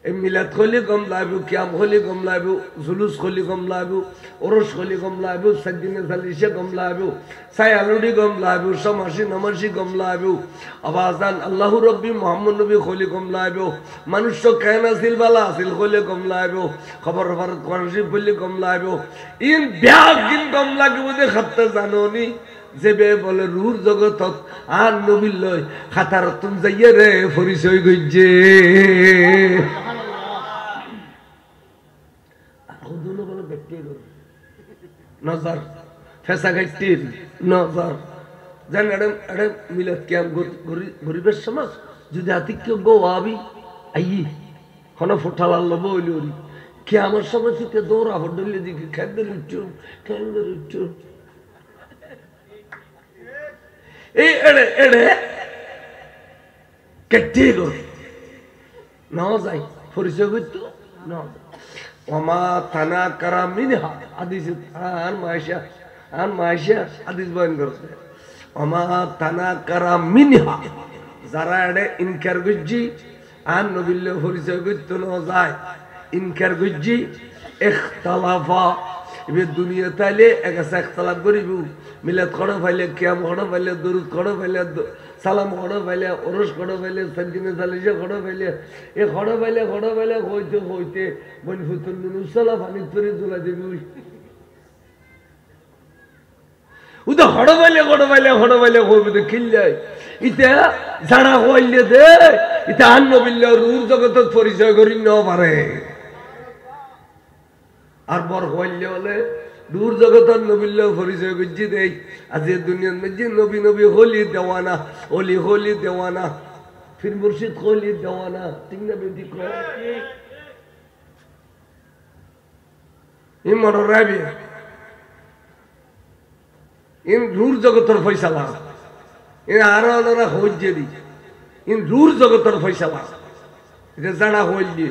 এই মিলাদ খলি কম লাইব, কিয়াম খলি কম লাইব, জুলুস খলি কম লাইব, ওরস খলি কম লাইব, সাদ্দিনে সালিশে কম লাইব, সায়ালুডি কম লাইব, সমাসি নমাসি কম লাইব, আবাজান আল্লাহু রব্বি মুহাম্মদ নবী খলি কম লাইব, মানুষ কেন আসিল বালা আসিল খলি কম লাইব, খবর ভারত কোরআন বললি কম লাইব, ইন ব্যাগ দিন কম লাগিব যে খাতে জানোনি যে বে বলে রুর জগতত আর নবীর লয় খাতার তুম যাইয়ে রে পরিচয় গইছে নজর ফেসা গাইতির নজর জান এড়ে মিলাদ কিয়াম গরিবের সমাজ যদি আতিক্য গো আবি আই হন ফুটালাল লব হইলি কিয়ামের সময় থেকে দৌড়া হডলি দিকে খেদের উঠছো এই এড়ে এড়ে কেটে গো না যাই পরিচয় করতো না ওমা থানা কারা মিনহা হাদিস আর মাইশা হাদিস বয়ান করছে ওমা থানা কারা মিনহা যারা এড়ে ইনকার গুজি আর নবিল্লে পরিচয় করতো না যায় ইনকার গুজি ইখতালাফা এবার দুনিয়া তাইলে একাছে ইখতালাফ করিব মিলাদ করো ফাইলে কিয়াম করো ফাইলে দুরুদ করো ফাইলে সালাম করো ফাইলে ওরস করো ফাইলে সাদ্দিনে সালিশে করো ফাইলে এ করো ফাইলে হইতে হইতে বন ফুতুল নুসালা পানি তরে জোলা দেবি উদা হড়ো ফাইলে হইবে তো খিল যায় ইতে জানা হইলে দে ইতে আন নবিল্লা রুর জগতত পরিচয় করি ন পারে আর বর হইলে হলে দূর জগতের নবীল্লাহ পরিচয় করছি দেই আজ দুনিয়ার মধ্যে নবী নবী হলি দেওয়ানা হলি দেওয়ানা ফির মুর্শিদ হলি দেওয়ানা ঠিক না বেদি ইন মনোর রাবি ইন রুর জগতের ফয়সালা ইন আরো আনারা হইছে দি ইন রুর জগতের ফয়সালা এটা জানা হইলি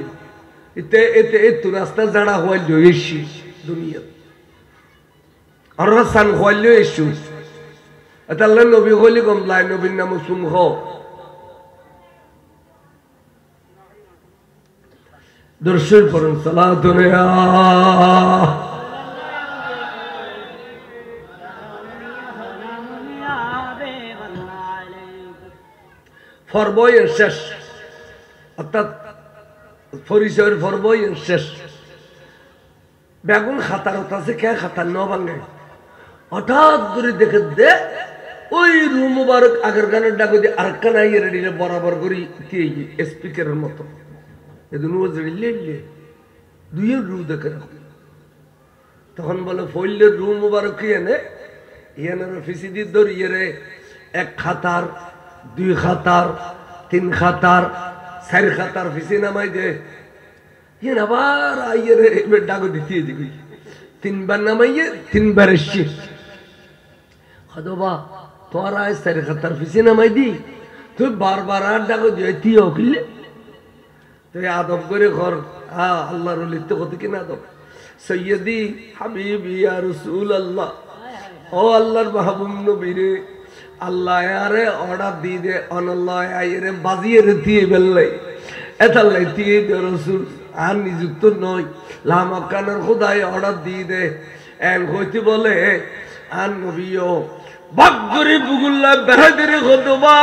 এতে এতে এত রাস্তা জানা হইল এসি দুনিয়া আর রাস্তান হইল এসু এটা আল্লাহ নবী হলি কম লাই নবীর নাম সুমহ দর্শন পড়ুন সালাতুন ইয়া ফরবয়ের শেষ অর্থাৎ পরিচয়ের পর্বই শেষ বেগুন খাতার আছে কে খাতার ন ভাঙে হঠাৎ করে দেখে দে ওই রুম মুবারক আগের গানের ডাক দিয়ে আরেকখান আইয়ে রেডি বরাবর করি স্পিকারের মতো এদিন ও জড়িলে দুইয়ের রু দেখে রাখো তখন বলে ফইলের রুম মুবারক কি এনে ইয়ানের অফিসি দিয়ে ধরিয়ে রে এক খাতার দুই খাতার তিন খাতার চার খাতার ফিসি নামাই দে ইয়ে আবার আইয়ে রে এবার ডাকো দিতে দিবি তিনবার নামাইয়ে তিনবার এসছি হদবা তোর আয় চার খাতার ফিসি নামাই দি তুই বারবার আর ডাকো দিয়ে তিও কিনলে তুই আদব করে ঘর আল্লাহর লিখতে কত কিনা আদব সৈয়দি হাবিবি ইয়া রাসূলুল্লাহ ও আল্লাহর মাহবুব নবী রে আল্লাহ আরে অর্ডার দিয়ে দে অনল্লাহ আইরে বাজিয়ে রে দিয়ে বেললে এতাল্লাই দিয়ে দে রসুল আর নিযুক্ত নয় লামাকানের খোদাই অর্ডার দিয়ে দে এন হইতে বলে আর নবীও বাগরি বুগুল্লা বেড়াদের খোদবা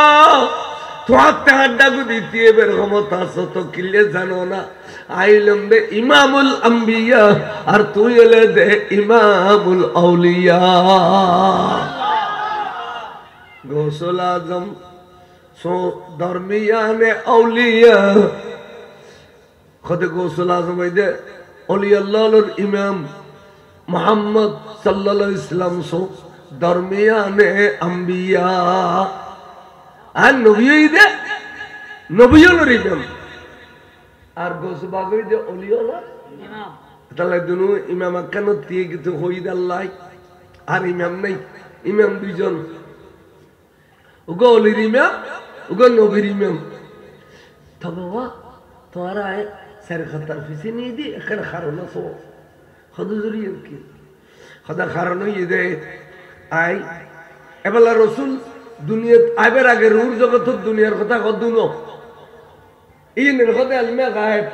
তোমার তাহার ডাকু দিতে বের ক্ষমতা আছে তো কিলে জানো না আইলম দে ইমামুল আম্বিয়া আর তুই এলে দে ইমামুল আউলিয়া গৌসুল আজম সো দরমিয়ানে আউলিয়া খোদে গৌসুল আজম এই দে অলিয়াল্লাহর ইমাম মুহাম্মদ সাল্লাল্লাহু আলাইহি ওয়াসাল্লাম সো দরমিয়ানে আম্বিয়া আর নবী দে নবীর ইমাম আর গৌসুল বাগই দে অলিয়াল্লাহ ইমাম তাহলে দুনো ইমাম কেন দিয়ে কিছু হই আল্লাহ আর ইমাম নাই ইমাম দুইজন উগো অলির ইমাম উগো নবীর ইমাম তবে বাবা তোমারা স্যার খাতার ফিসে নিয়ে দি এখানে খারানো সো খদ জড়িয়ে কি খদা খারানো দে আই এবেলা রসুল দুনিয়াত আইবার আগে রুর জগত দুনিয়ার কথা কদুনো এই নির্গতে আলমে গায়েব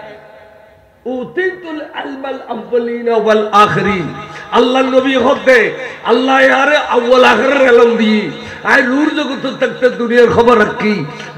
উতিতুল ইলমাল আউয়ালিন ওয়াল আখিরিন আল্লাহ নবী হতে আল্লাহ ইয়ারে আউয়াল আখিরের ইলম দি আই রূর জগত তকতে দুনিয়ার খবর রাখি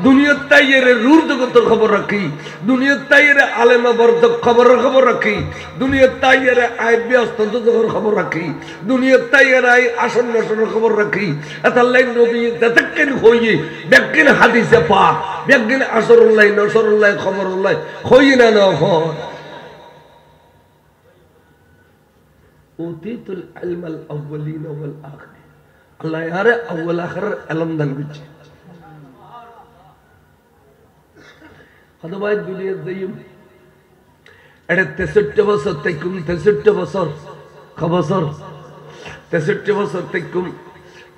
দুনিয়ার তাইয়ের রূর জগতের খবর রাখি দুনিয়ার তাইয়ের আলেমা বর্ধক খবর রাখি দুনিয়ার তাইয়ের আই ব্যস্ত জগতের খবর রাখি দুনিয়ার তাইয়ের আই আসন্ন খবর রাখি আল্লাহ নবী যতক্ষণ হইয়ে বেকিন হাদিসে পাক বেকিন আসরুল্লাহ নসরুল্লাহ খবরুল্লাহ হই না না হয় উতিতুল ইলমাল আউয়ালিন ওয়াল আখিরিন আল্লাহ ইয়ারে আউয়াল আখিরের ইলম দান করছে হদবাই দুনিয়ার দাইম এটা 63 বছর তাইকুম 63 বছর কবছর 63 বছর তাইকুম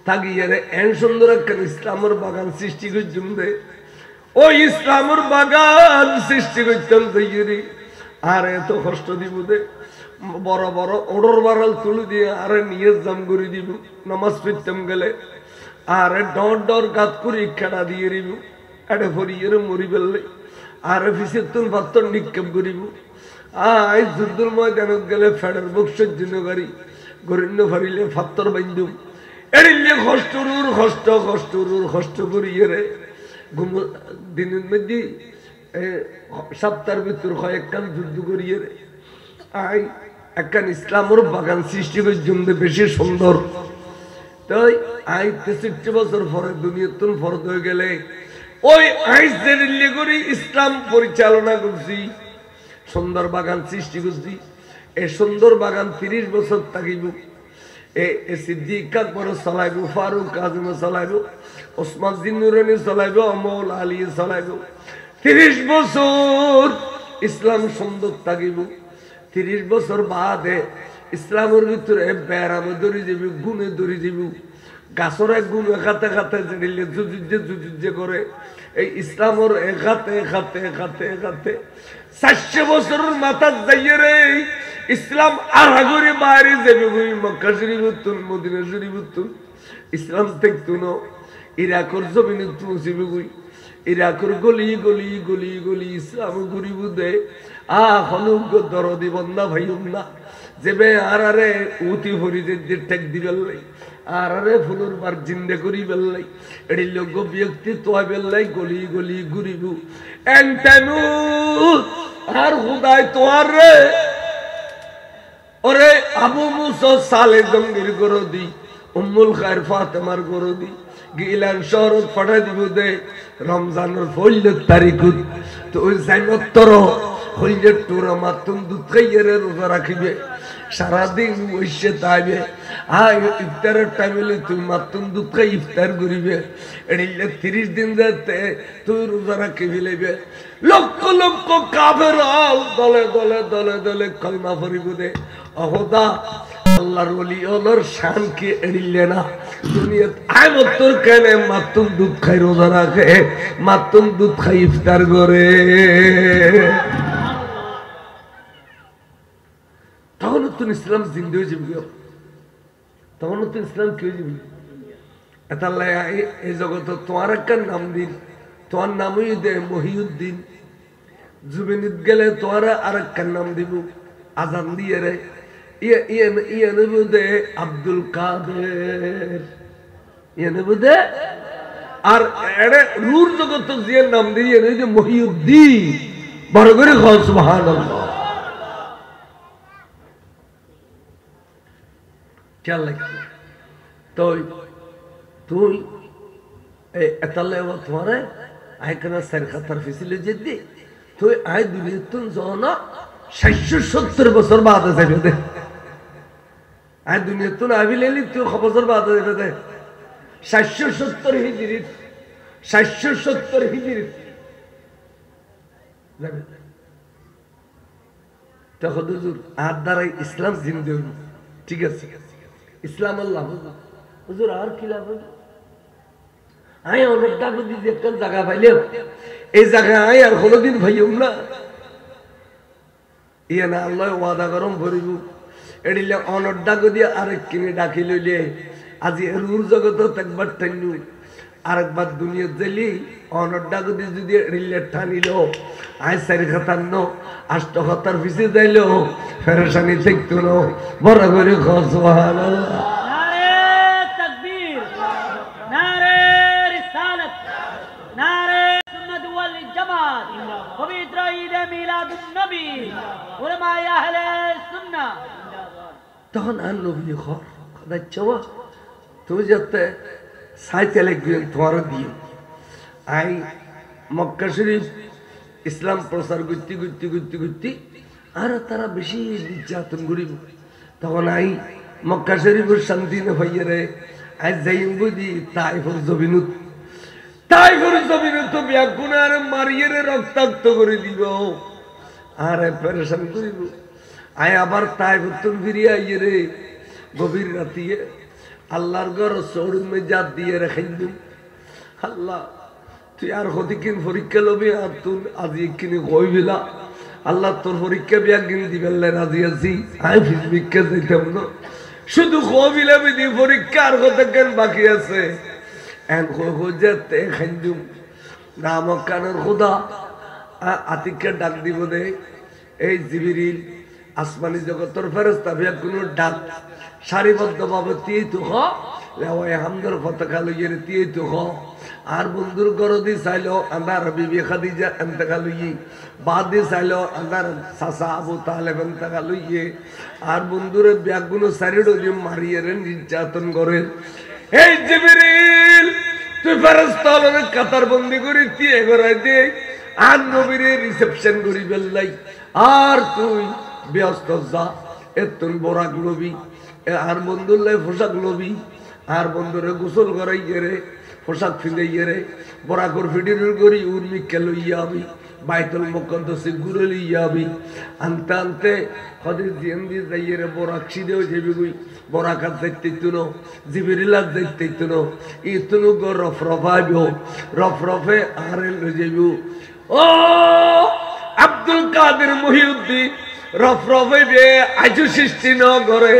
তাগিয়ারে এন সুন্দর একটা ইসলামের বাগান সৃষ্টি করছুম দে ওই ইসলামের বাগান সৃষ্টি করতাম দইরি আর এত কষ্ট দিব দে বড় বড় ওড়র বারাল তুলে দিয়ে আরে নিয়ে জাম করে দিব নামাজ পড়তাম গেলে আরে ডর গাত করে খেড়া দিয়ে দিব এটা ফরিয়ে মরি ফেললে আরে ফিসের তুন পাত্তর নিক্ষেপ করিব আই যুদ্ধর ময়দানত গেলে ফেডার বুক সহ্য গাড়ি গরিন্য ফারিলে পাত্তর বান্ধব এড়িলে কষ্ট করিয়ে রে ঘুম দিনের মধ্যে সপ্তাহের ভিতর কয়েকখান যুদ্ধ করিয়ে রে আই একখান ইসলামের বাগান সৃষ্টি করছেন বেশি সুন্দর তাই আই 63 বছর পরে দুনিয়াতুন ফরদ হয়ে গেলে ওই আইসের করে ইসলাম পরিচালনা করছি সুন্দর বাগান সৃষ্টি করছি এই সুন্দর বাগান 30 বছর থাকিব এ সিদ্দিক আকবর চালাইব ফারুক আজম চালাইব ওসমান জিন্নুরানি চালাইব মৌলা আলী চালাইব 30 বছর ইসলাম সুন্দর থাকিব 30 বছর বাদে ইসলামের ভিতরে বেড়াম ধরে যাবি গুণে ধরে যাবি গাছর এক গুণ খাতে খাতে জেড়িলে জুজুজে করে এই ইসলামের খাতে 400 বছরের মাথা যাইয়ে রে ইসলাম আর আগরে বাইরে যাবে গুই মক্কা শরীফ তুন মদিনা শরীফ তুন ইসলাম দেখতো না ইরাকের জমিনে তুলছিবে গুই ইরাকের গলি ইসলাম ঘুরিব দে হনুক দরদি বন্দা ভাইম না যেবে আরে উতি ভরি যে টেক দিবেলাই আরে ফুলুর বার জিন্দে করি বেলাই এডি লোক ব্যক্তি তোয়া বেলাই গলি ঘুরিব এন্টানু আর খুদাই তোয়ার রে ওরে আবু মুসা সালে জঙ্গির গরদি উম্মুল খায়র ফাতেমার গরদি গিলান শহরত ফাটা দিব দে রমজানের 14 তারিখ তো ওই জাইনত্তর হইলে তোরা মাতুন দুধ খাইয়ে রোজা রাখিবে সারাদিন বসে তাইবে ইফতারের টাইমে তুই মাতুন দুধ খাই ইফতার করিবে এড়িলে 30 দিন যাতে তুই রোজা রাখি ফেলিবে লক্ষ লক্ষ কাফের দলে কলমা পড়িব দে অহদা আল্লাহর ওলি ওলর শান কি এড়িলে না দুনিয়াত আয় মত্তর কেনে মাতুন দুধ খাই রোজা রাখে মাতুন দুধ খাই ইফতার করে তখন তো ইসলাম জিন্দে হয়ে যাবি তখন তো ইসলাম কি হয়ে যাবি এতাল্লাই এই জগত তোমার একটা নাম দিন তোমার নামই দে মহিউদ্দিন জুবিনিত গেলে তোমার আর একটা নাম দিব আজান দিয়ে রে ইয়ে নেব দে আব্দুল কাদের ইয়ে নেব দে আর এড়ে রুর জগত যে নাম দিয়ে যে মহিউদ্দিন বড় করে খাও সুবহানাল্লাহ খেয়াল লাগছে তুই এতালে তোমার আইকানা স্যার খাতার ফিসিলে যেদি তুই আই দুনিয়া তুন না 670 বছর বাদে যাবে দে আই দুনিয়া তুন আবিলেলি তুই বছর বাদে যাবে দে 670 হিজরি যাবে তখন হুজুর আর দ্বারাই ইসলাম জিন্দে হইল ঠিক আছে ইসলাম আল্লাহ হুজুর আর কি লাভ হবে আয় অনেক টাকা দিয়ে একটা জায়গা পাইলে এই জায়গায় আয় আর কোনোদিন ভাইম না ইয়ে না আল্লাহ ওয়াদা গরম ভরিব এড়িলে অনর ডাক দিয়ে আরেক কিনে ডাকি লইলে আজি রুর জগত একবার টাইনু আরেকবার দুনিয়া জেলি অনড্ডা যদি রিলেট টানিল আয় চারি খাতার ন আষ্ট খাতার পিছে যাইল ফেরেশানি দেখতো না বড় করে সুবহানাল্লাহ নারে তাকবীর নারে রিসালাত নারে সুন্নাত ওয়াল জামাত পবিত্র ঈদ মিলাদুন নবী উলামায়ে আহলে সুন্নাহ তখন আর নবী খোদা চাওয়া তুমি যাতে সাইকেলে গিয়ে তোমার দিয়ে আই মক্কা শরীফ ইসলাম প্রচার করতে করতে করতে করতে আর তারা বেশি নির্যাতন করিব তখন আই মক্কা শরীফের শান্তি না হইয়ে রে আই যাইম বুঝি তাইফুর জমিনুত ব্যাগুণ আর মারিয়ে রে রক্তাক্ত করে দিব আর পেরেশান করিব আয় আবার তাইফুর ফিরিয়ে আইয়ে রে গভীর রাতিয়ে আল্লাহর ঘর চৌড় মে জাত দিয়ে রেখাই দিম আল্লাহ তুই আর হদিকিন পরীক্ষা লবি আর তুই আজি কিনে কইবিলা আল্লাহ তোর পরীক্ষা বিয়া কিনে দিবেলে রাজি আছি আই ফিজিক্কা যাইতাম না শুধু কইবিলা বিধি পরীক্ষা আর কতক্ষণ বাকি আছে এন যেতে খাই দিম নামক কানের খোদা আতিককে ডাক দিব দে এই জিবিরিল আসমানি জগতের ফেরেশতা বিয়া কোনো ডাক সারিবদ্ধভাবে তিয়ে তো হামদর পতাকা লইয়ে তিয়ে তো আর বন্ধুর গরদি চাইলো আন্দার বিবি খাদিজা এন্তকা লইয়ে বাদে চাইলো আন্দার চাচা আবু তালেব এন্তকা লইয়ে আর বন্ধুরে ব্যাগুলো সারিড মারিয়ে নির্যাতন করে এই জিবরিল তুই ফেরেশতা হলে কাতার বন্দি করে তিয়ে গড়াই দে আর নবীরে রিসেপশন করি বেল্লাই আর তুই ব্যস্ত যা এতন বরাক নবী আর বন্ধুর লাই পোশাক নবী আর বন্ধুরে গোসল করাইয়ে রে পোশাক ফিলাইয়ে রে বরাকর ফিডির করি উর্মিকে লইয়া আমি বাইতুল মুকদ্দাসে ঘুরে লইয়া আমি আনতে আনতে হদিস দিন দিয়ে যাইয়ে রে বরাক সিদেও যাবি গুই বরাকাত দেখতে তুনো জিবিরিলাত দেখতে তুনো ইতুনু গো রফরফাইব রফরফে আর লই যাবি ও আব্দুল কাদের মহিউদ্দিন রফরফে বে আজু সৃষ্টি ন করে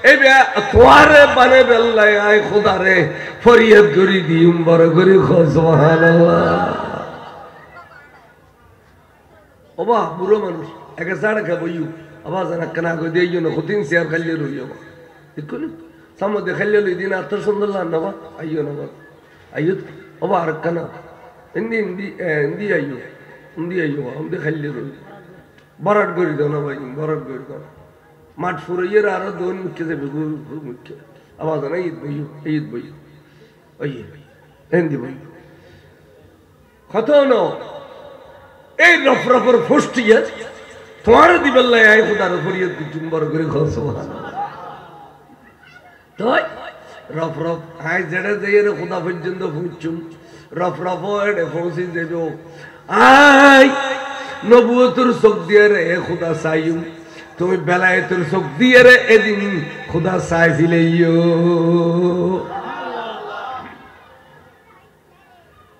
এবে তোয়ারে বানে বেল্লাই আয় খোদারে ফরিয়াদ করি দিম বড় করে সুবহানাল্লাহ ওবা বুড়ো মানুষ একা সাড়ে খাবইউ আবার জানা কানা কই দেই না কতিন শেয়ার খাইলে রইও দেখুন সামনে খাইলে লই দিন আত্ম সুন্দর লাগনা আইও না আইও ওবা আর কানা ইন্দি আইও আমদে খাইলে রই বরাট করি দাও না ভাই বরাট করি দাও মাঠ ফুরাইয়ের আরো দোন মুখ্য যাবে মুখ্য আওয়াজ না ঈদ বই ওই হিন্দি বই কত না এই রফরফর ফুষ্টিয়ে তোমার দিবেল্লাই আয় খোদার ফরিয়াদ দিতুম বড় করে সুবহানাল্লাহ তাই রফরফ আয় জেডে যাইয়ে রে খোদা পর্যন্ত পৌঁছুম রফরফ এডে পৌঁছি যাব আয় নবুয়তের চোখ দিয়ে রে খোদা চাইম তুমি বেলায়েতের চোখ দিয়ে রে এদিন খোদা চাইছিলেইও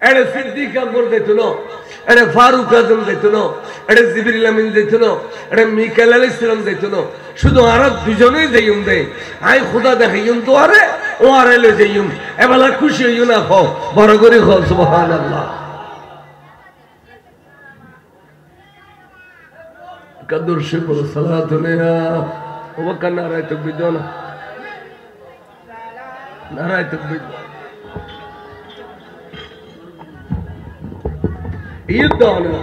এড়ে সিদ্দিক আকবর দিত না এড়ে ফারুক আজম দিত না এড়ে জিবরিল আমিন দিত না এড়ে মিকাইল আলাইহিস সালাম দিত না শুধু আর দুজনেই যাইম দে আই খোদা দেখাইম তো আরে ও আরে লই যাইম এবেলা খুশি হইও না হ বড় করে হ সুবহানাল্লাহ কদর শুকর সালাত নেয়া ও বকনা রায় তাকবীর দাও না নারায়ে তাকবীর ঈদ দাও না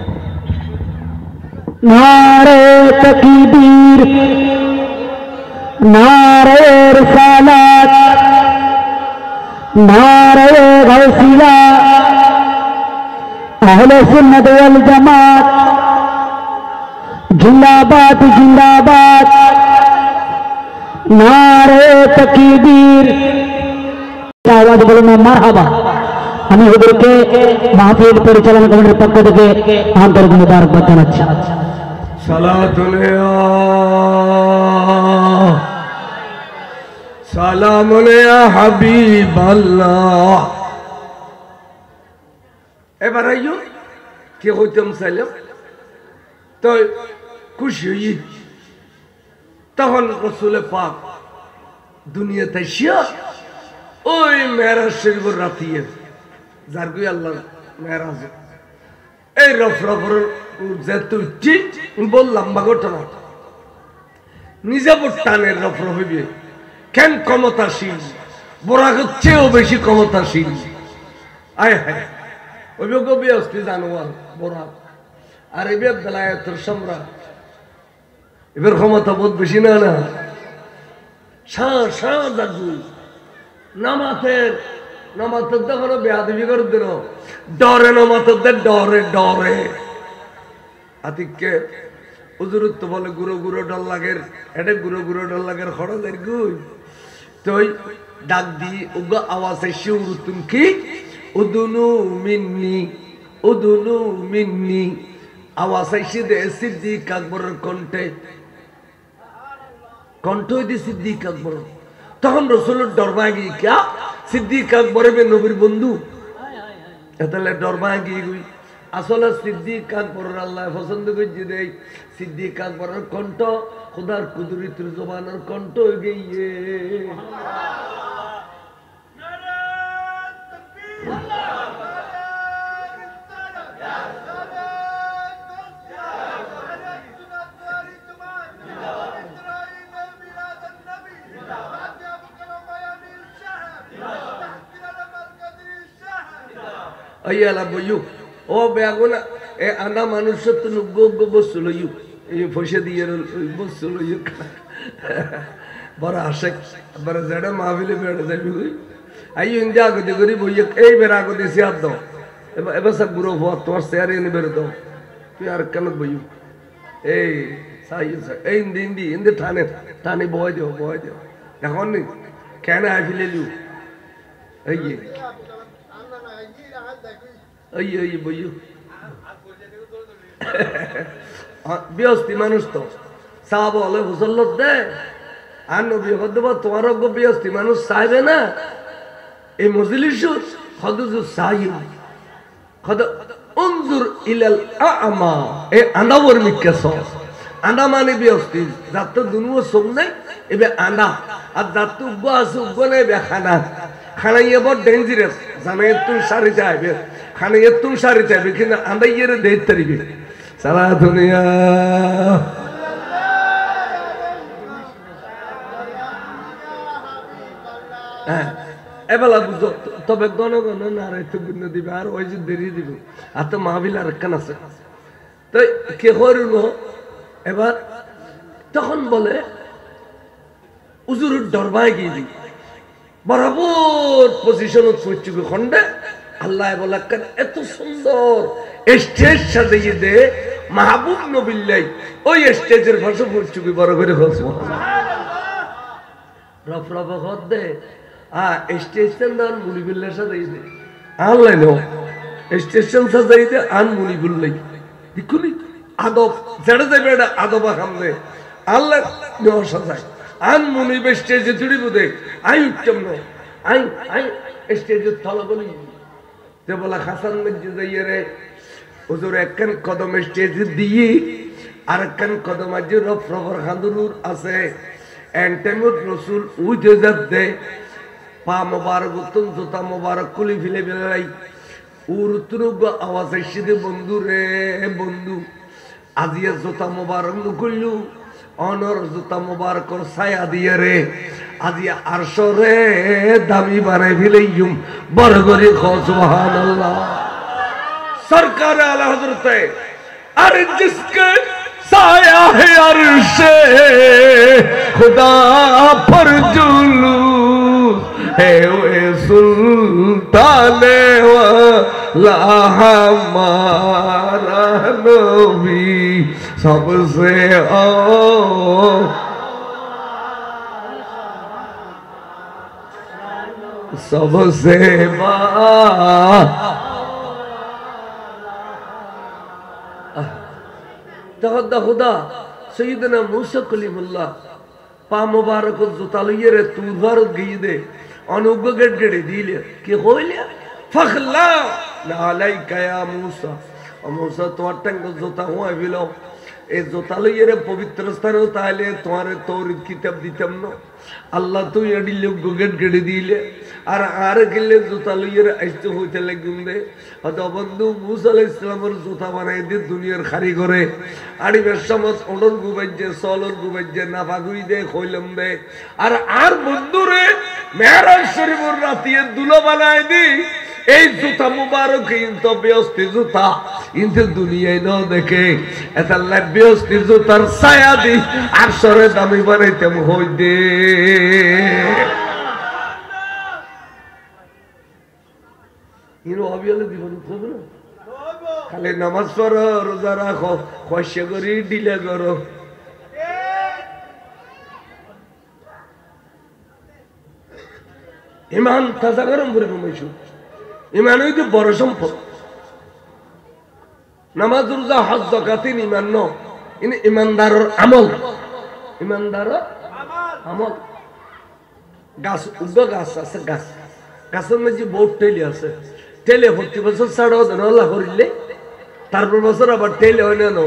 নারে তাকবীর নারে রিসালাত নারে গাউসিয়া আহলে সুন্নাত ওয়াল জামাত जिंदाबाद जिंदाबाद नारे तकबीर आवाज बोलो ना मरहबा আমি হুজুরকে মাহফিল পরিচালনা কমিটির পক্ষ থেকে আন্তরিক মুবারকবাদ জানাচ্ছি সালামুন ইয়া হাবিবাল্লাহ এবার আইও কে হইতাম সালাম তো খুশি হই তখন রাসূল পাক দুনিয়াতে আসিয়া ওই মেরাজ শরীফের রাতিয়ে যার কই আল্লাহ মেরাজ এই রফরফর যে তুই বল লম্বা ঘটনা নিজে টানের রফরফিবে কেন ক্ষমতাশীল বরাগের চেয়েও বেশি ক্ষমতাশীল আয় হায় অভিজ্ঞ বিয়স্তি জানোয়ার বরাগ আর এবার বেলায়েতের সম্রাট এবার ক্ষমতা বোধ বেশি না না নামাতের দেখো বেয়াদবি করে দিন ডরে নামাতের ডরে ডরে আতিককে উজুরুত্ব বলে গুঁড়ো গুঁড়ো ডল লাগের এটা গুঁড়ো গুঁড়ো ডল লাগের খরচের গুই তুই ডাক দি উগ আওয়াজে শিউরুতুন কি উদুনু মিন্নি আওয়াজ আইসি দে সিদ্দিক আকবরের কণ্ঠে কণ্ঠ হইতে সিদ্দিক আকবর তখন রসুলের ডরমা গিয়ে ক্যা সিদ্দিক আকবরে নবীর বন্ধু এতালে ডরমা গিয়ে গুই আসলে সিদ্দিক আকবরের আল্লাহ পছন্দ করছে দেই সিদ্দিক আকবরের কণ্ঠ খুদার কুদরতির জবানের কণ্ঠ গিয়ে আইয়ালা বইয়ু ও বেগুনা এ আনা মানুষ তো নুগ্গ বস্তু লইয়ু এই পয়সা দিয়ে বস্তু লইয়ু বড় আশেক বড় জড়ে মাহফিলে বেড়ে যাবি কই আইয়ু ইন্দা আগতে করি বইয়ু এই বেড়া আগতে সিয়াদ দাও এবার সব গুরু হওয়া তোমার শেয়ারে এনে বেড়ে দাও তুই আর কেন বইয়ু এই সাই এই ইন্দি টানে বয় দেও এখন কেন আইফিলে লিউ এই বিয়স্তি মানুষ তো সাহাব হলে হুসল্লত দে আর নবী হদ্দবা তোমার বিয়স্তি মানুষ চাইবে না এই মজলিস খদুজু সাইম খদ উনজুর ইলাল আ'মা এ আন্দাবর মিক্কাস আন্ডা মানে বিয়স্তি যাত তো দুনুও সম নাই এবে আন্ডা আর যাত তো উগ্গ আছে উগ্গ নাই বে খানা ইয়ে বড় ডেঞ্জারাস জানে তুই সারি যাইবে খানা ইয়ে তুই সারি যাইবে কিন্তু আন্ডা ইয়ে দেখ তারিবে সারা দুনিয়া হ্যাঁ এবেলা বুঝো তবে গণ নারাইতে গুণ দিবে আর ওই যে দেরি দিবে আর তো মাহবিল আর একখান আছে তো কে করুন এবার তখন বলে উজুরের দরবারে গিয়ে দিই বরাবর পজিশন পৌঁছুকে খন্ডে আল্লাহ বলে এত সুন্দর স্টেজ সাজিয়ে দে মাহবুব নবিল্লাই ওই স্টেজের ভাষা পৌঁছুকে বড় করে হসবো রফ রফ হদ দে স্টেশন দান মুনিবুল্লাহ সাজাই দে আল্লাহ নো স্টেশন সাজাই দে আন মুনিবুল্লাই দেখুনি আদব যেটা যাবে এটা আদবা খামনে আল্লাহ নেওয়া সাজায় আন মুনিব স্টেজে জুড়ি বুধে আই উত্তম নয় আই স্টেজে তলা বলি যে বলা হাসান মসজিদ যাইয়ে রে হুজুর একখান কদম স্টেজে দিয়ে আর একখান কদম আছে রফ রফর খান্দুর আছে এন্টেমুত রসুল উঠে যাতে পা মোবারক উত্তম জোতা মোবারক খুলি ফেলে বেলাই উরুতুরুগ আওয়াজ এসে বন্ধু রে বন্ধু আজিয়া জোতা মোবারক নুকুল্লু অনর জোতা মোবারকর ছায়া দিয়ে রে আজিয়া আরশো রে দামি বানাই ফেলেইম বড় করে সুবহানাল্লাহ সরকার আলা হযরত আর जिसके साया है अर्शे खुदा पर जुलू है वे सुल्ताने वाला हमारा नबी सबसे सबसे खुदा सैयदना मूसा कलीमुल्लाह पा मुबारक जुता लइए रे तू भर गई दे अनुग्ग गड़गड़े दिले कि होइले फखला नालाइका या मूसा और मूसा तो टंग जुता हुआ बिलो এই জোতা লইয়ের পবিত্র স্থানেও তাহলে তোমার তৌরিদ কিতাব দিতাম না আল্লাহ তো এডি লোক গেট গেড়ে দিলে আর গেলে জোতা লইয়ের আইতে হইতে লাগুন দে হয়তো বন্ধু মুসা আলাইহিস সালামের জোতা বানাই দিয়ে দুনিয়ার খারি করে আড়ি বেশামত ওডন গুবাইজে সলন গুবাইজে নাফাগুই দে খইলম দে আর বন্ধুরে মেরাজ শরীফের রাতিয়ে দুলো বানাই দি এই জুতা মুবারক ইনতো বেস্তি জুতা ইনতে দুনিয়ায় ন দেখে এটা বেস্তি জুতার ছায়া দি আর সরে দামি বানাইতাম হই দে ইনো অবিয়ালে জীবন হবে না খালি নামাজ পড়ো রোজা রাখো খসে করি ডিলে করো ইমান তাজা গরম করে ঘুমাইছো ইমান হইতে বড় সম্পদ নামাজ রোজা হজ যাকাত ইমান ন ইমানদারের আমল ইমানদারের আমল গাছ উগ্র গাছ আছে গাছের মধ্যে বহুত টেলি আছে টেলে প্রতি বছর ছাড়াও নলা করিলে তারপর বছর আবার টেলে হয় না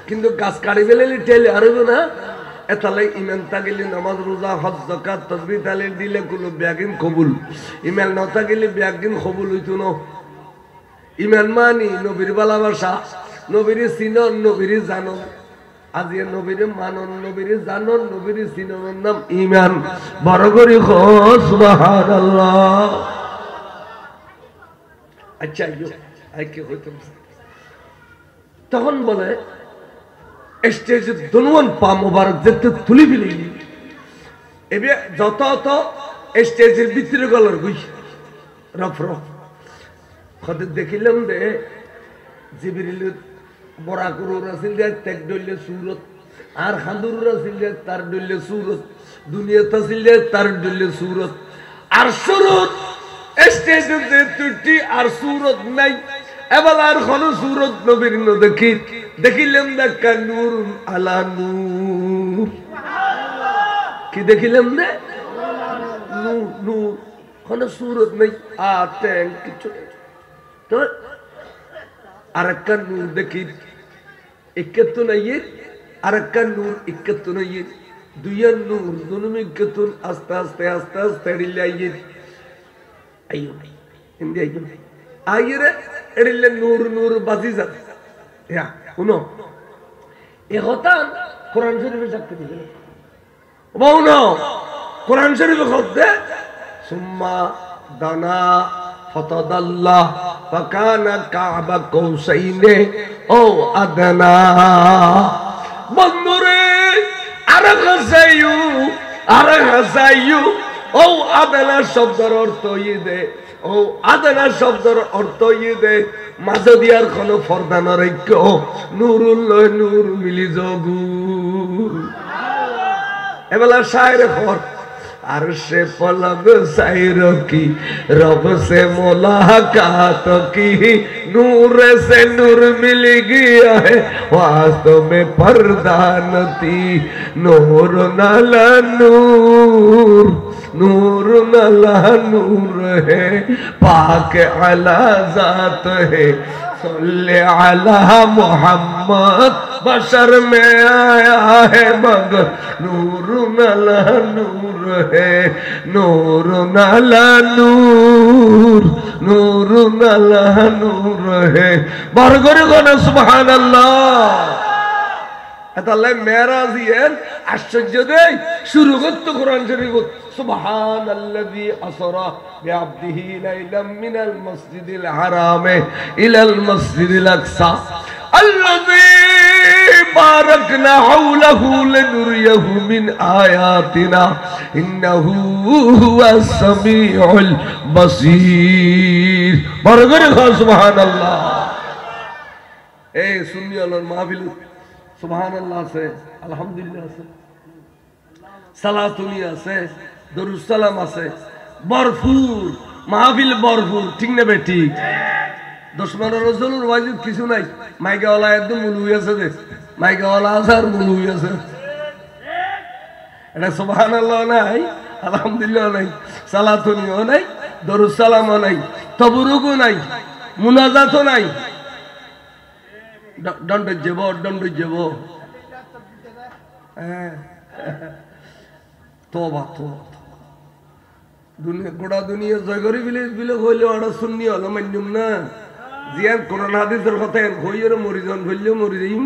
কিন্তু গাছ কাটি ফেলে টেলে আরব না এতালে ইমান থাকিলে নামাজ রোজা হজ যাকাত তাসবিহ তাহলিল দিলে কোনো ব্যাগিন কবুল ইমান না থাকিলে ব্যাগিন কবুল হইতো না ইমান মানি নবীর ভালোবাসা নবীর চিনন নবীর জানন আজি নবীর মানন নবীর জানন নবীর চিননের নাম ইমান বড় করে সুবহানাল্লাহ আচ্ছা আইকে হইতাম তখন বলে স্টেজে দুনুয়ান পা মোবারক যেতে তুলি ফেলি এবে যত স্টেজের ভিতরে গলার গুই রফ খতে দেখিলাম দে জিবরিল বড়া করুর আছিল যে ত্যাগ ডইলে সুরত আর খান্দুর আছিল যে তার ডইলে সুরত দুনিয়াতে আছিল যে তার ডইলে সুরত আর সুরত স্টেজে যে তুটি আর সুরত নাই এবার আর কোন সুরত নবীর ন দেখিলাম দেখা নূর আলা নূর কি দেখিলাম না নূর নূর কোন সুরত নাই আর ট্যাং কিছু তো আরেকটা নূর দেখি ইক্কাতুন আইয়িত আরেকটা নূর ইক্কাতুন আইয়িত দুইয়ার নূর দুনুম ইক্কাতুন আস্তে আস্তে আস্তে আস্তে দিলে আইয়িত আইয়ো হিন্দি আইয়ো আইরে এডিলে নূর নূর বাজি যা ইয়া শুনো এই কথা কোরআন শরীফে সাক্ষ্য দিবে বাউনো কোরআন শরীফে খোদে সুম্মা দানা ফতাদাল্লাহ ফাকানা কাবা কৌসাইনে ও আদনা বন্ধুরে আরে হাসাইয়ু ও আদনা শব্দের অর্থ ইদে ও আদনা শব্দের অর্থ ইদে মাঝে দিয়ার কোন পর্দা না রাখো নূরুল্লাহ নূর মিলি জগু এবেলা শায়রে খর আরশে পলক সাইরো কি রব से मुलाकात की नूर से नूर मिल गया है वास्तव में पर्दा नती नूर नला नूर नूर नला नूर है पाक अला जात है सल्ले अला मोहम्मद बशर में आया है मगर नूर नला नूर है नूर नला नूर नूर नला नूर है बरगरे गने सुभान अल्लाह এতালে মেরাজিয়ের আশ্চর্য দেই শুরু করত কোরআন শরীফ সুবহানাল্লাযী আসরা বিআবদিহি লাইলাম মিনাল মসজিদিল হারামে ইলাল মসজিদিল আকসা আল্লাযী বারাকনা হাওলাহু লিনুরিয়াহু মিন আয়াতিনা ইন্নাহু হুয়াস সামিউল বাসীর বরগরে সুবহানাল্লাহ এই সুন্নি আল্লাহর মাহফিল সুবহানাল্লাহ আছে আলহামদুলিল্লাহ আছে সালাতুনি আছে দরুদ সালাম আছে ভরপুর মাহফিল ভরপুর ঠিক না বেটি দুশমন রাসূলুর ওয়াজিব কিছু নাই মাইকাওয়ালা একদম মুলু আছে দে মাইকাওয়ালা আসার মুলু আছে এটা সুবহানাল্লাহ নাই আলহামদুলিল্লাহ নাই সালাতুনিও নাই দরুদ সালামও নাই তবরুকও নাই মুনাজাতও নাই দণ্ড যাব হ্যাঁ তোবা দুনিয়া গোটা দুনিয়া জয় করে বিলে হইলে ওরা শুননি হলো মান্যম না জিয়ান কোরআন হাদিসের কথা হইরে মরিজন হইলেও মরি যাইম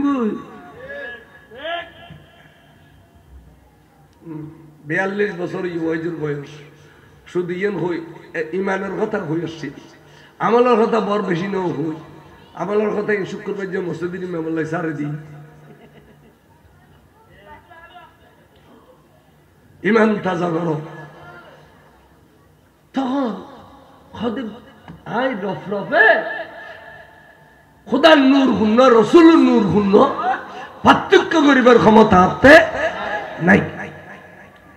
42 বছর ওয়াইজুর বয়স শুধু ইয়েন হই ইমানের কথা হই আসছি আমলের কথা বড় বেশি নাও হই আমলের কথা শুক্রবার যে মসজিদের ইমামুল্লাহ সারে দিই ইমান তাজা করো তখন আই রফরফে খোদার নূর গুণ্য রসুলের নূর গুণ্য পার্থক্য করিবার ক্ষমতা হাতে নাই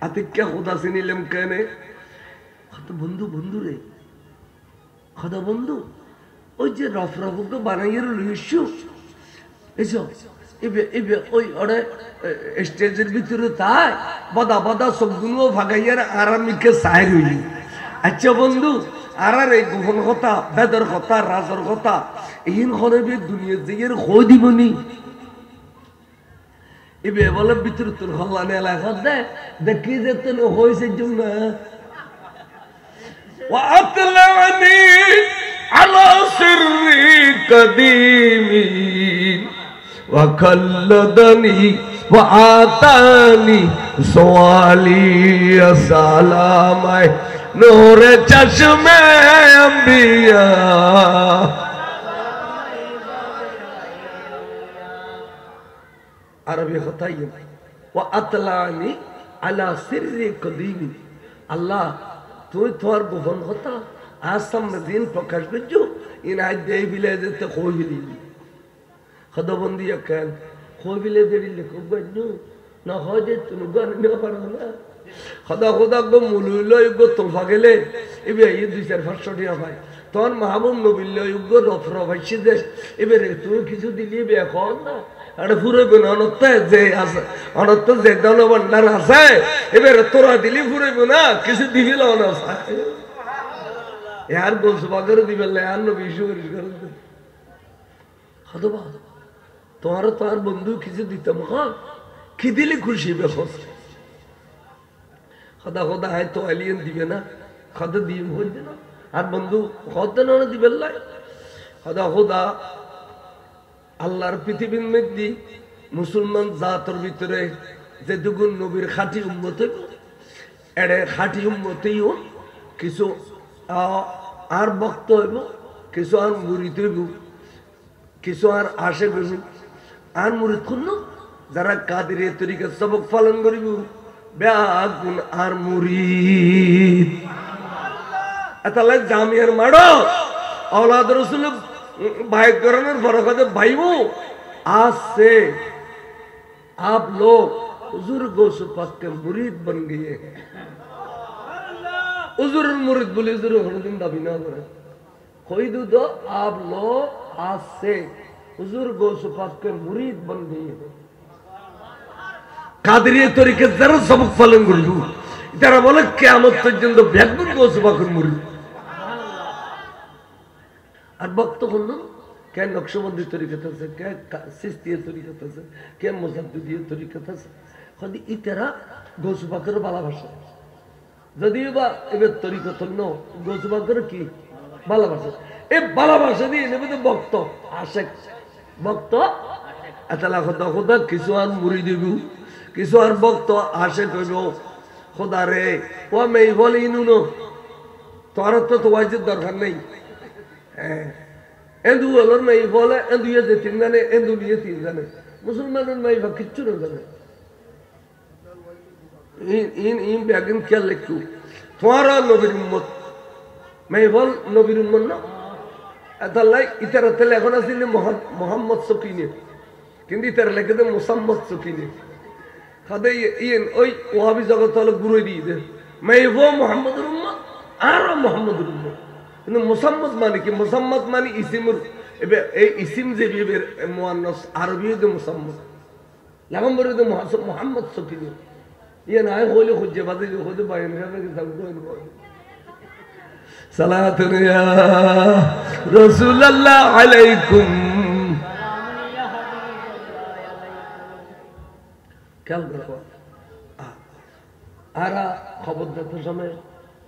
আতিক্যা খোদা চিনিলাম কেনে বন্ধু রে খোদা বন্ধু ওই যে রফরফকে বানাইয়ের লইছো এসো ওই ওরে স্টেজের ভিতরে তাই বদা সবগুলো ভাগাইয়ার আরামিকে সাহের হইলি আচ্ছা বন্ধু আর এই গোপন কথা বেদর কথা রাজর কথা এইন খরবে দুনিয়া যে খই দিবনি এবে বলে ভিতরে তোর হল্লানে এলাকা দেখি যে তোর হয়েছে জন্য وأطلعني على سر قديم وكلدني وآتاني سوالي سلام نور چشم انبیاء عربی خطائی وأطلعني على سر قديم اللہ তুই তোমার গোপন কথা আজ সামনে দিন প্রকাশ করছো ইন আজ দেই বিলে যেতে কই বিলি খদবন্দি কেন কই বিলে দিলে খুব গঞ্জু না হয় যে তুমি গান না পারো না খদা গো মুলুলই গো তোফা গেলে এবে এই 2-4-500 টাকা ভাই তোর মাহবুব নবিল্লাহ গো রফর ভাইছে যে এবারে তুই কিছু দিলি বে এখন না আরে পুরো অনত্ত যে আছে অনত্ত যে দল ভান্ডার আছে এবারে তোরা দিলি পুরো না কিছু দিবিল না यार गोसबागर दिबल यार नो विशु कर खदबा तुम्हारा तार बंधु किसी दितम हां कि दिली खुशी बे खुश खदा है तो एलियन दिबे ना खदा दिम हो ना আর বন্ধু খদ না দিবেল্লাই খদা আল্লাহর পৃথিবীর মধ্যে মুসলমান জাতের ভিতরে যে দুগুণ নবীর খাঁটি উম্মত এড়ে খাঁটি উম্মতেও কিছু আর ভক্ত হইব কিছু আর মুরিদ হইব কিছু আর আশেক হইব আর মুরিদ খুন্ন যারা কাদিরের তরিকা সবক পালন করিব ব্যাগুন আর মুরিদ এতালে জামিয়ার মাড়ো औलाद रसूल भाई करने फर्क है भाइयों आज से आप लोग हुजूर गौस पाक के मुरीद बन गए हैं हुजूर मुरीद बोले हुजूर हरदिन दाबी ना करे कोई दो आप लोग आज से हुजूर गौस पाक के मुरीद बन गए हैं कादरिया तरीके जरा सबक पालन करो इधर बोले क़यामत तक जिंदो ब्यागुन गौस पाक के मुरीद আর ভক্ত হল কে নকশবন্দি তরিকত আছে কে সিস্তিয় তরিকত আছে কে মুজাদ্দিদিয় তরিকত আছে খালি ইতারা গৌসবাকের ভালোবাসা যদিও বা এবার তরিকত ন গৌসবাকের কি ভালোবাসা এই ভালোবাসা দিয়ে নেবে তো ভক্ত আশেক ভক্ত এতলা খোদা কিছু আর মুড়ি দিব কিছু আর ভক্ত আশেক হইব খোদা রে ও মেয়ে বলে ইনুনো তোর তো ওয়াজিব দরকার নেই এন্দু অলর মাই বলে এন্দু ইয়ে তিন জানে এন্দু নিয়ে তিন জানে মুসলমানের মাই বা কিচ্ছু না জানে ইন ব্যাগিন খেয়াল লিখু তোমার নবীর উম্মত মাই বল নবীর উম্মত না এতাল্লাই ইতারা তেলে এখন আসলে মোহাম্মদ সকিনে কিন্তু ইতারা লেখে দে মুসাম্মদ সকিনে খাদে ইন ওই ওয়াহাবি জগৎ হলো গুরুই দিয়ে দে মাই বো মোহাম্মদের উম্মত আর মোহাম্মদের উম্মত কিন্তু মুসাম্মদ মানে কি মুসাম্মদ মানে ইসিমুর এবে এই ইসিম যে বিবের মুআন্নাস আরবি যে মুসাম্মদ লাগম্বরে যে মুহাম্মদ সকিনি ইয়ে না হইলে খুঁজে বাদে খুঁজে বাইন করে কি সব কোন সালাতুন ইয়া রাসূলুল্লাহ আলাইকুম খেয়াল করো আরা খবর দিতে সময়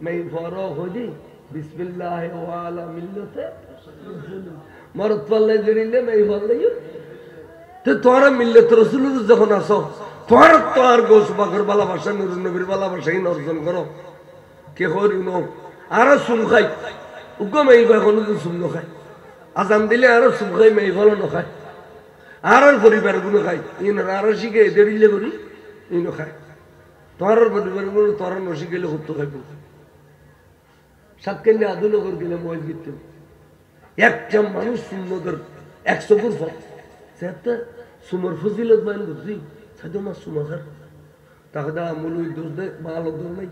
মেই ফরো হইদি বিসমিল্লাহ ওয়ালা মিল্লাতে মরত পাল্লে জড়িলে মেই ফরলে তো তোরা মিল্লাত রাসূলুর যখন আসো তোর গোস বাকর ভালোবাসা নূর নবীর ভালোবাসা অর্জন করো কে করি নো আরো সুম খাই উগম এই কোনো সুম খাই আজান দিলে আরো সুম খাই মেই ফল নখায় আর পরিবার গুলো খাই আরো শিখে দেড়িলে করি ইনো খায় তোর পরিবার গুলো তোর নশিখেলে হতো খাইব সাত কেন্দ্রে আদুনগর গেলে মজ গিতে একটা মানুষ সুন্নদের 100 ফুট ফল সেটা সুমর ফজিলত মান বুঝি সাধু মাস সুমাখার তাকে দা মুলুই দোষ দে মালো দোষ নাই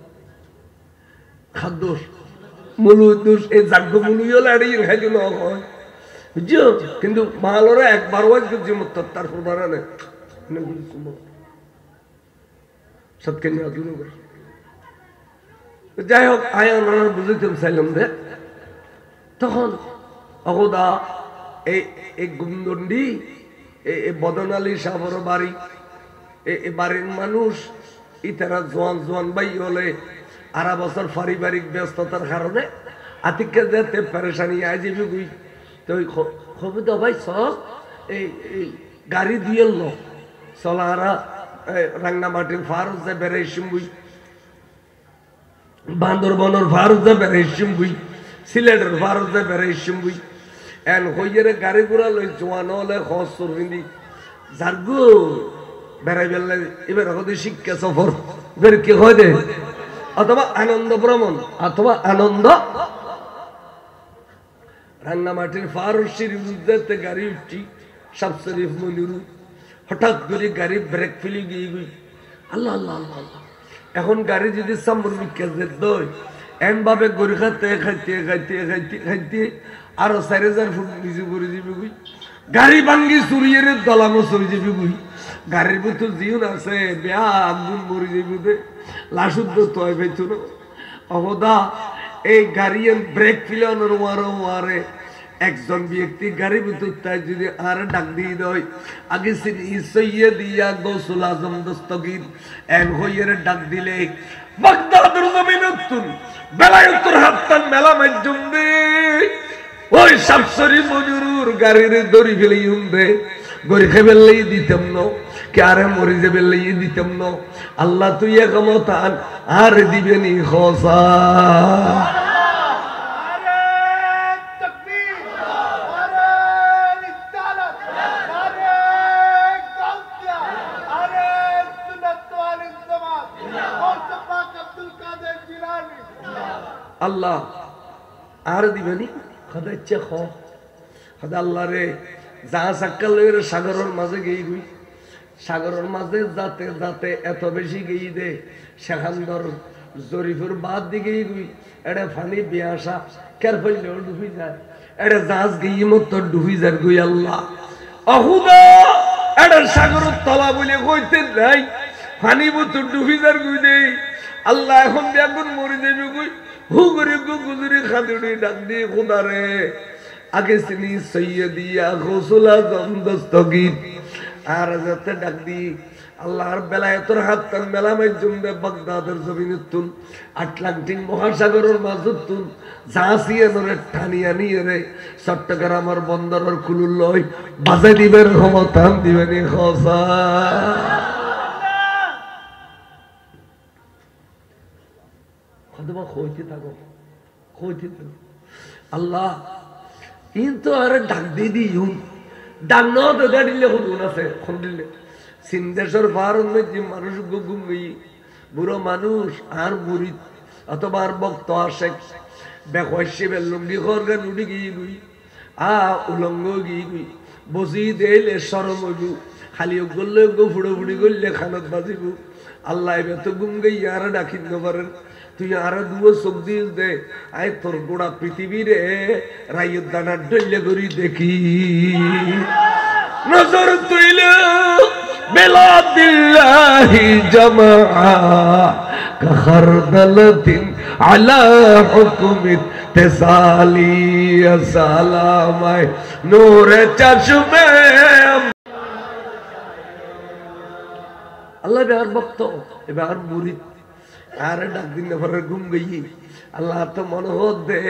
খাদ্দোষ মুলুই দোষ এই জাগ্য মুলুইও লাড়িয়ে খাইতে না হয় বুঝছো কিন্তু মালোরা একবার ওয়াজ করছে মত তারপর বাড়ানে নবী সুমর সৎকে নিয়ে আদুনগর যাই হোক আয় ওনারা বুঝেছেন সাইলাম দে তখন অগদা এই গুমদন্ডি এই বদন আলী সাহর বাড়ি এই বাড়ির মানুষ ইতারা জোয়ান ভাই হলে আড়া বছর পারিবারিক ব্যস্ততার কারণে আতিককে যেতে পেরেশানি আজীবী গুই তো খবর তো ভাই সব এই গাড়ি দিয়ে লো চলারা রাঙ্গামাটির ফারুক যে বেড়াইছিম বুই বান্দরবনের ফারুক যে বেড়াইছিম বুই সিলেটের ফারুক যে বেড়াইছিম বুই এন হইয়ের গাড়ি ঘোড়া লই জোয়ান হলে খস চরবিন্দি যারগো বেড়াই বেললে এবার হতে শিক্ষা সফর এবার কি হয় দে অথবা আনন্দ ভ্রমণ অথবা আনন্দ রাঙ্গামাটির ফারুক সিরিজতে গাড়ি উঠছি সব শরীফ মনিরু হঠাৎ করে গাড়ি ব্রেক ফেলে গিয়ে গই আল্লাহ আল্লাহ আল্লাহ আল্লাহ এখন গাড়ি যদি সামর বিকেজের দই এন ভাবে গড়ি খাইতে খাইতে খাইতে খাইতে খাইতে আরো 4000 ফুট নিচে পড়ে যাবে গুই গাড়ি ভাঙ্গি চুরিয়ে দলামো চলে যাবে গুই গাড়ির ভিতর জিউন আছে বেয়া আগুন মরে যাবে দে লাশুদ্ধ তয় পেয়েছ না অবদা এই গাড়ি ব্রেক ফেলানোর ওয়ারে একজন ব্যক্তি গাড়ির ভিতর তাই যদি আর ডাক দিয়ে দেয় আগে সইয়ে দিয়া গৌসুল আজম দস্তগীর এন হইয়ের ডাক দিলে বাগদাদের জমিনতুন বেলায়তুর হাত্তান মেলা মাধ্যম দে ওই সাবসরি মজুরুর গাড়ির দড়ি ফেলে দে গড়ি খেবেলেই দিতাম না কে আরে মরে যাবেলেই দিতাম না আল্লাহ তুই ক্ষমতান আর দিবেনি খসা আল্লাহ আর দিবেনি খোদা ইচ্ছে খোদা আল্লাহ রে যা সাক্কাল সাগরের মাঝে গিয়ে গুই সাগরের মাঝে যাতে যাতে এত বেশি গিয়ে দে সেখানদর জরিফের বাদ দিকে গুই এটা ফানি বিয়াসা কের ফেললেও ডুবি যায় এটা জাহাজ গিয়ে মত ডুবি যায় গুই আল্লাহ অহুদা এটা সাগরের তলা বলে কইতে নাই ফানি মত ডুবি যায় গুই দে আল্লাহ এখন দেখুন মরে যাবে গুই হুগরে গুজরে খাদুড়ি ডাক দিয়ে খোদা রে আগে সিনি সৈয়দিয়া গৌসুল আজম দস্তগীর আর যাতে ডাক দি আল্লাহর বেলায়েতের হাতটান মেলামাই জমবে বাগদাদের জমিনেতুন আটলান্টিক মহাসাগরের মাঝতুন জাসিয়ে নরে টানিয়া নিয়ে রে চট্টগ্রামের বন্দরের খুলুল লই বাজে দিবের ক্ষমতা দিবেনি খসা আল্লাহ কিন্তু আরে ডাক দিয়ে দিই ডাক না তো গাড়িলে হুন আছে খুঁড়িলে সিন্দেশ্বর ফারুক যে মানুষ গুম গই বুড়ো মানুষ আর বুড়ি অথবা আর বক্ত আসে বেকশে বেলুঙ্গি খরগা নুডি গিয়ে গুই উলঙ্গ গিয়ে গুই বসি দেলে সরম হইবু খালি গল্লে গো ফুড়ো ফুড়ি গল্লে খানত বাজিব আল্লাহ এবার তো গুম গই আর ডাকিন পারেন তুই আরো দুয়ো চোখ দিয়ে দে আয় তোর গোড়া পৃথিবীরে রাইয়ের দানা ডলে করি দেখি নজর তুইল বেলাদিল্লাহি জামা খারদালাতিন আলা হুকুমিত তেসালি সালামায় নূরে চশমে আল্লাহ এবার ভক্ত এবার মুরিদ আর ডাক দিন পরে ঘুম গই আল্লাহ তো মনোহর দে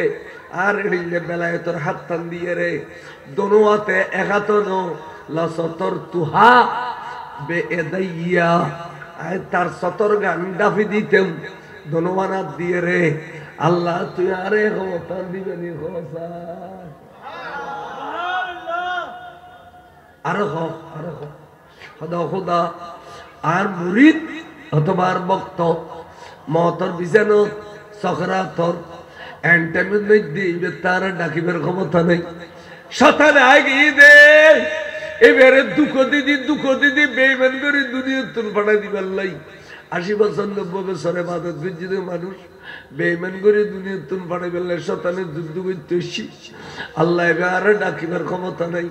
আর এড়িলে বেলায় তোর হাত টান দিয়ে রে দোনো হাতে একাতন লসতর তুহা বে এদাইয়া আয় তার সতর গান ডাফি দিতেম দোনো বানাত দিয়ে রে আল্লাহ তুই আরে ক্ষমতা দিবেনি খোসা আরো খোদা খোদা আর মুরিদ অথবা ভক্ত মতর বিছানো সখরাতর এন্টারমেন্ট দিবে তার ডাকিবের ক্ষমতা নেই শতানে আগে দে এবারে দুঃখ দিদি বেইমান করে দুনিয়া তুল পাঠাই দিবার লাই 80 বছর 90 বছরে বাদত গজ্জিত মানুষ বেইমান করে দুনিয়া তুল পাঠাই বেলায় শতানে যুদ্ধ করতে আল্লাহ এবারে ডাকিবার ক্ষমতা নাই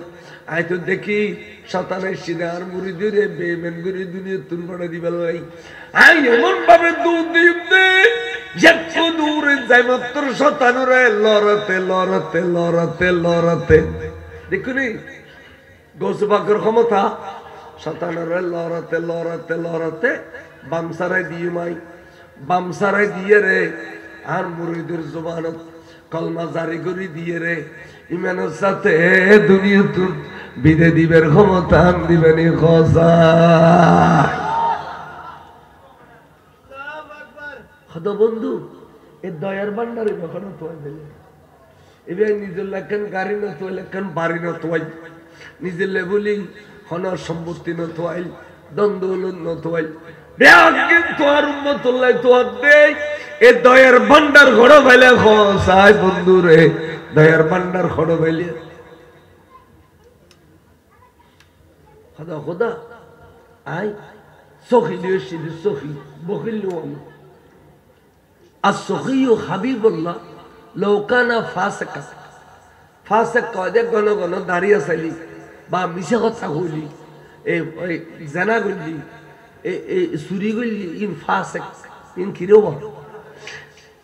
আই তো দেখি শতানের সিনে আর মুরিদের বেইমান করে দুনিয়া তুল পাঠাই দিবার লাই আই এমন ভাবে দুধ দিতে একটু দূরে যাই মাত্র শতানুরে লড়াতে দেখুনি গৌসবাকের ক্ষমতা শতানুরে লড়াতে বামসারাই দিয়ে মাই বামসারাই দিয়ে রে আর মুরিদের জবানত কলমা জারি করে দিয়ে রে ইমানের সাথে দুনিয়া তুল বিদে দিবের ক্ষমতা দিবেনি খোসা বন্ধু এ দয়ার ভান্ডারে কখনো তোয়াই দিলে এবার নিজের লেখেন গাড়ি না তোয়াই লেখেন বাড়ি না তোয়াই নিজের লেবুলি হনার সম্পত্তি না তোয়াই দ্বন্দ্ব না তোয়াই তোয়ার উম্মতুল্লাহ তোয়ার দে এ দয়ার ভান্ডার ঘড়ো ভাইলে খসাই বন্ধু রে দয়ার ভান্ডার ঘড়ো ভাইলে খোদা খোদা আই সখী দিয়ে সিদ্ধি সখী বকিল আমি السخي حبيب الله لو كان فاسقا فاسق কদে গণ গণ দাঁড়িয়ে চাইলি বা মিছা কথা কইলি এই জানা কইলি এই চুরি কইলি ইন ফাসিক ইন কিরো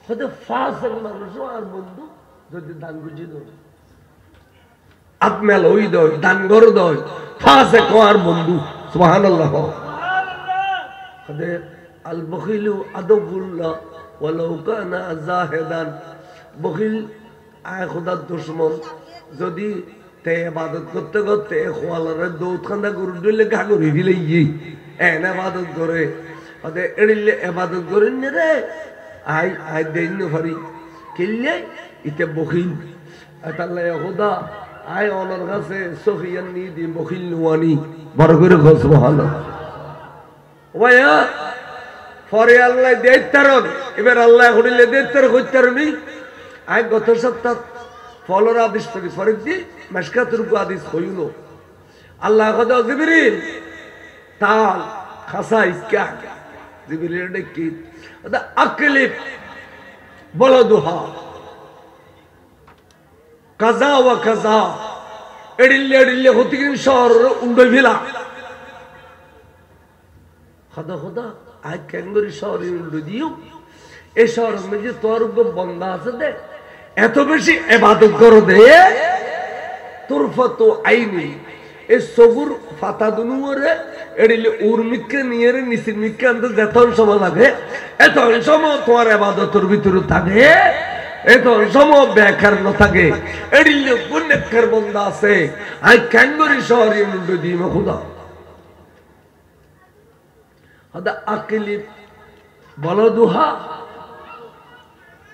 কদে ফাসিক মানুষ আর বন্ধু যদি দান গুজি দই আত্মা লই দই দান গর দই ফাসিক আর বন্ধু সুবহানাল্লাহ কদে আল বখিলু আদবুল্লাহ বখিল আয় খোদার দুশ্মন যদি তে ইবাদত করতে করতে খোয়ালারে দৌড়খানা গরু দিলে গা করি ফেলে এনে ইবাদত করে ওদের এড়িলে ইবাদত করেন রে আই আই দেন ফারি কিনলে ইতে বখিল তাহলে খোদা আয় অনর কাছে সফিয়ান নি দি বখিল নুয়ানি বড় করে ঘোষ ভালো ওয়া পরে আল্লাহ দেইতারন এবার আল্লাহ হইলে দেইতার কইতারনি আই গত সপ্তাহ ফলর আদেশ করি ফরিদি মাসকাতুর কো আদেশ হইলো আল্লাহ কদা জিবরিল তাল খাসা ইসকা জিবরিল ডেকি আদা আকলিব বলদুহা কাজা ওয়া কাজা এডিলে হতিকিন শহর উন্ডই ভিলা খোদা খোদা আজ ক্যাঙ্গুরি শহরে উল্টো দিও এই শহরের মধ্যে তোর বন্ধা আছে দে এত বেশি ইবাদত করো দে তোর ফতো আইনি এই সগুর ফাতা দুনুরে এডিলে উর্মিকে নিয়ে রে নিসির মিকে আনতে যতন সময় লাগে এত সময় তোমার ইবাদতের ভিতরে থাকে এত সময় বেকার না থাকে এডিলে গুনেকার বন্ধা আছে আজ ক্যাঙ্গুরি শহরে উল্টো দিও খোদা هذا أقلب بلدها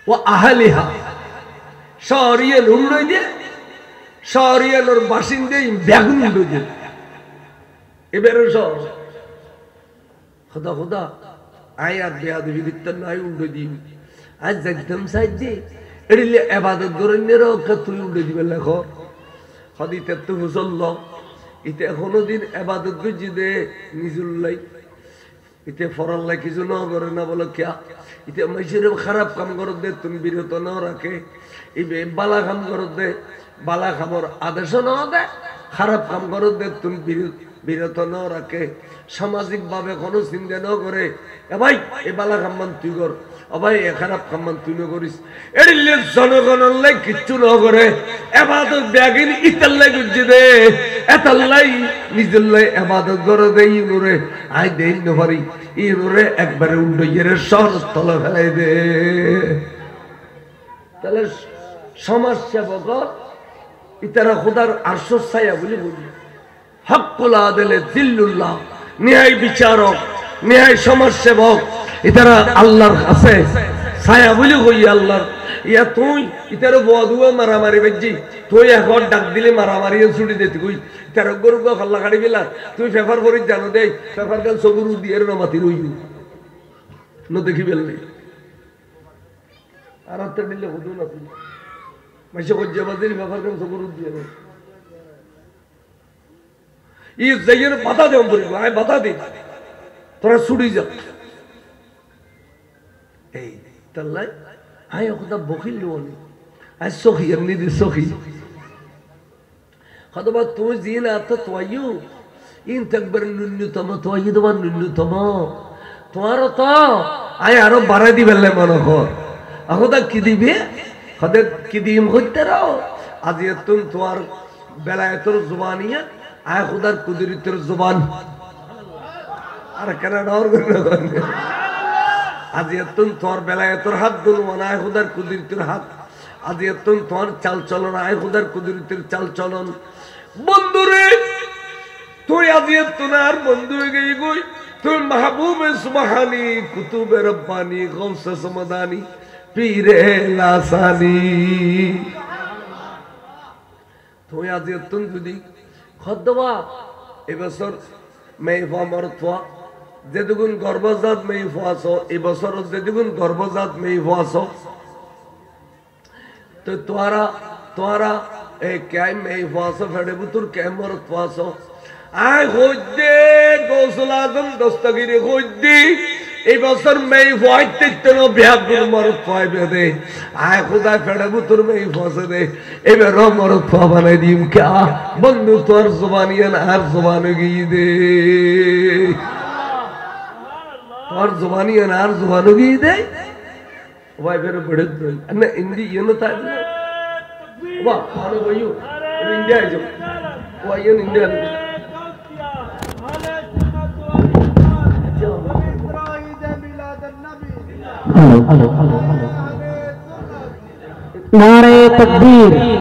وأهلها شارية لولدي شارية لور باشندي بيغن لولدي إبرة شار خدا آيات بياد في التنا يولدي أزجتم سجدي إللي عبادة دورن نرو كتو يولدي بالله خور خدي تتفوز الله إتى خونو دين عبادة جدي نزول الله ইতে ফরাল্লাহ কিছু না করে না বলো কিয়া ইতে মানুষের খারাপ কাম করো দে তুমি বিরত না রাখে ইবে বালা কাম করো দে বালা খামর আদেশ না দে খারাপ কাম করো দে তুমি বিরত না রাখে সামাজিক ভাবে কোনো চিন্তা না করে এ ভাই এ বালা কাম তুই কর ও ভাই এ খারাপ কাম তুই না করিস এডিলে জনগণের লাই কিচ্ছু না করে ইবাদত ব্যাগিন ইতাল্লাই গুজি দে এতাল্লাই নিজল্লাই ইবাদত করে দেই নুরে আই দেই নভারি ই নুরে একবারে উন্ডইয়ের সরস্থলে ফেলাই দে তাহলে সমাজ সেবক ইতারা খোদার আরশ ছায়া বলি বলি হক্কুল আদলে জিল্লুল্লাহ ন্যায় বিচারক ন্যায় সমাজ সেবক ইতারা আল্লাহর কাছে ছায়া বলি হই আল্লাহর ইয়া তুই ইতার বদুয়া মারামারি বেজি তুই এখন ডাক দিলে মারামারি ছুটি দিতে কই ইতার গরু গো খাল্লা কাটি বিলা তুই পেপার করি জানো দে পেপার গাল সগুরু দিয়ে নমাতি রইল ন দেখি বেললি আর আত্মা দিলে হতো না তুই মাসে কজ্জাবাদের পেপার গাল সগুরু দিয়ে ই যাইয়ের বাধা দেব বলি আয় বাধা দে তোরা ছুটি যা এই তাল্লাই আয় কথা বকিল লোনি আয় সখী এমনি দি সখী কতবা তুই জিন আত তোয়ু ইন তাকবার ন্যূনতম তোয়ু তোমার ন্যূনতম তোমার তো আয় আরো বাড়াই দিবেলে মনে কর আহদা কি দিবে হদে কি দিম হইতে রাও আজ তুমি তোমার বেলায়েতর জুবানিয়া আয় খুদার কুদরতের জুবান আর কেন ডর করে আজ এতন তোর বেলায়েতর হাত দুলওয়ান আয় খুদার কুদরতের হাত আজ এতন তোর চাল চলন আয় খুদার কুদরতের চাল চলন বন্ধুরে তুই আজ এতন আর বন্ধু হয়ে গই গই তুই মাহবুবে সুবহানি কুতুবে রব্বানি গৌসে সমদানি পীরে লাসানি তুই আজ এতন যদি খদ্দবা এবছর মেহফা মরতফা যেদুগুন গর্ভজাত মেহফা আছো এবছর যেদুগুন গর্ভজাত মেহফা আছো তো তোরা এই ক্যাম মেহফা আছো ফেডে বুতুর ক্যাম মরতফা আছো আয় হইদে গৌসুল আজম দস্তগিরি হইদি এই বছর মেহফা হইতে তেনো বিহাগুন মরতফা বেদে আয় খুদা ফেডে বুতুর মেহফা আছে দে এবার মরতফা বানাই দিম কা বন্ধু তোর জবানিয়ান আর জবানে গিয়ে দে তোর জবানিয়ান আর জবানে গিয়ে দে ভাই বেরো বড় দই না হিন্দি ইনো তা বাহ ভালো বইও ইন্ডিয়া যাও ওই ইন্ডিয়া हेलो नारे तकबीर